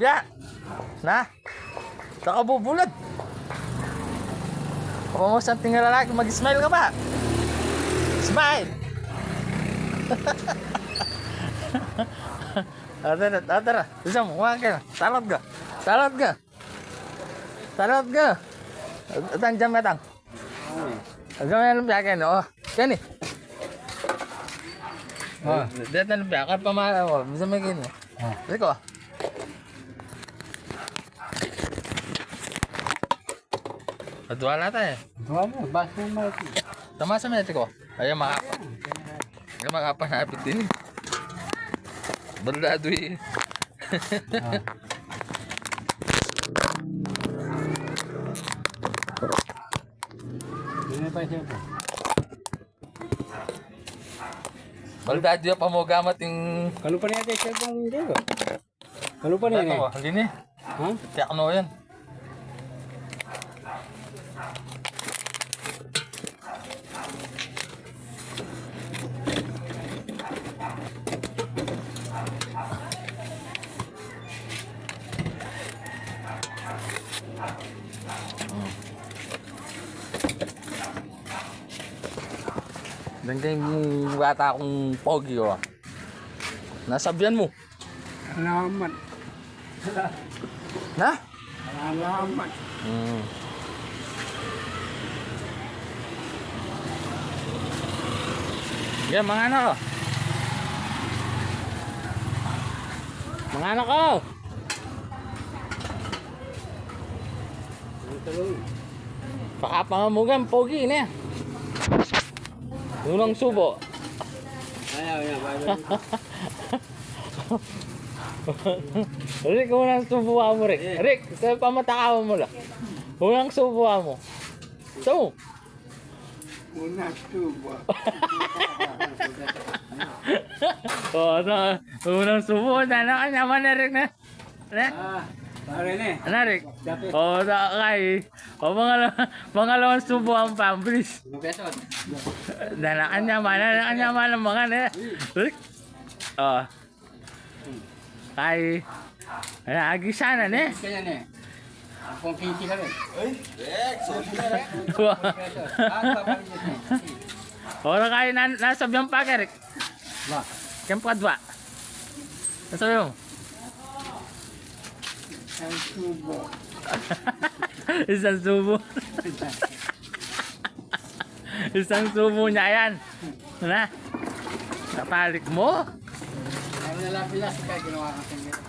Ya. Na. Saka bubulod. Kung mo sa tingin lalaki, mag-smile ka ba? Smile. Tara. Bisa mo, kumain ka. Salad ka. Salad ka. Atang jam atang. Agam yang lumpia kan? Oh, kan ni. Oh, dia tan lumpia kan pamana mo. Bisa magin. Iko. Dua lata eh. Dua mo, basta mo. Tama sa mga ko. Ayaw makapa. Ayaw makapa na apit din. Berdado eh. Ini pa siya po. Baldado yung pamogamat yung... Kalau pa niya siya pong hindi ko. Kalau pa niya. Ito, gini. Ha? Tiyak no yan. Dangay mo bata akong pogi oh. Nasabihan mo. Alamat. Na? Alamat. Yan, mga anak ko. Mga anak ko. Pakapangamugan, pogi na. Unang subo. Ayaw. Rick, unang subo mo, Rick. Rick, sa pamatakaw mo lang. Unang subo mo. So. Una tubo. Unang subo. Sana ka naman na, Rick, na. Pare ni. Ano, Rick? Kay. Pangalawang subo ang pambris. Pesos. Nanakanyaman ang mga na. Rick. Kay. Agi sana, ne? Kaya ni. Kung kinti ka rin. Ora kay nasabihan pa ka, Rick. Ba. Kempa dua. Nasabi mo? Ang tubo. Isang subo. Isang subo niya yan. Na? Napalik mo? Ang lalapila sa kaya ginawa ka sa mga.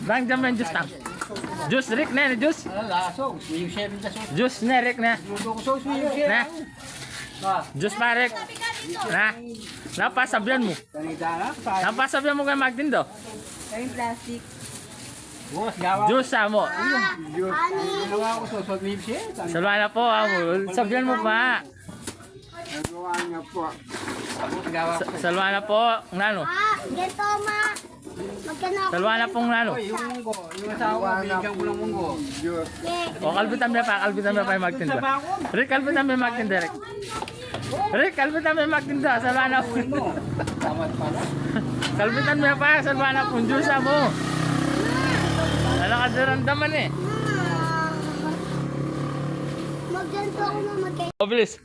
Bang jam yung juice tang. Juice, Rick, na, juice. Laso. May chef ka sauce. Juice na, Rick, na. Luto ko sauce may chef. Na. Ba. Juice pa, Rick. Na. Napasabihan mo. Kanidana. Napasabihan mo kay Magdindo. Yung plastic. Boss, gawa. Juice mo. Ginawa ko sauce may chef. Salwa na po, amo. Sabihan mo pa. Nagawa niya po. Boss, gawa ko. Salwa na po. Nano? Ganito, ma. Magkano ako? Salwa na pong nano. Yung munggo. Yung asawa ko, bigyan ko ng munggo. O, kalbitan mo pa yung Magdindo. Rick, kalbitan mo yung Magdindo, Rick. Rick, kalbitan mo yung Magdindo. Salwa na po. Tamat pala. Kalbitan mo pa, salwa na po. Juice mo. Ano ka daramdaman eh. Magganto ako na magkano. O, bilis.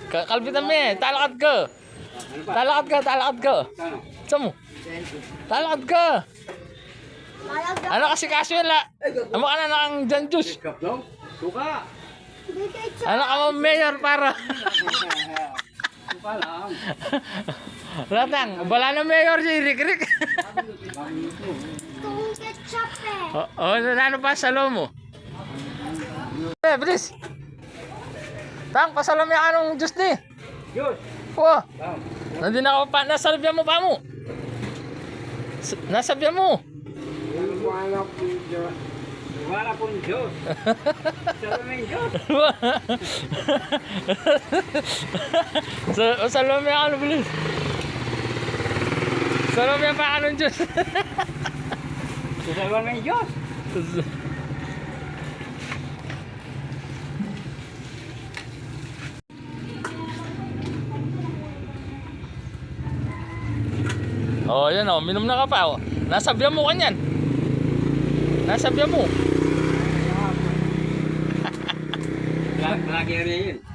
Kalbitan mo eh. Talakad ka. Saan mo? Talakad ka. Ano kasi kaso yun la? Ano ka na nakang dyan juice? Suka. Ano ka mo mayor para? Suka lang. Latang, wala na mayor si Rick. Itong ketchup eh. Ano pa salo mo? Bilis. Tang, pasalam yung anong juice ni. Yun. Wow. Nandun ako pa, nasabyan mo pa mo. Nasabyan mo. Wala pong Diyos. Sabi ng Diyos. Salam yung ano, bilis. Salam yung pa anong juice. Sabi ng Diyos. Oh, yan oh, minum na ka pa oh. Nasabyan mo kanyan. Nasabyan mo. Malaki rin yun.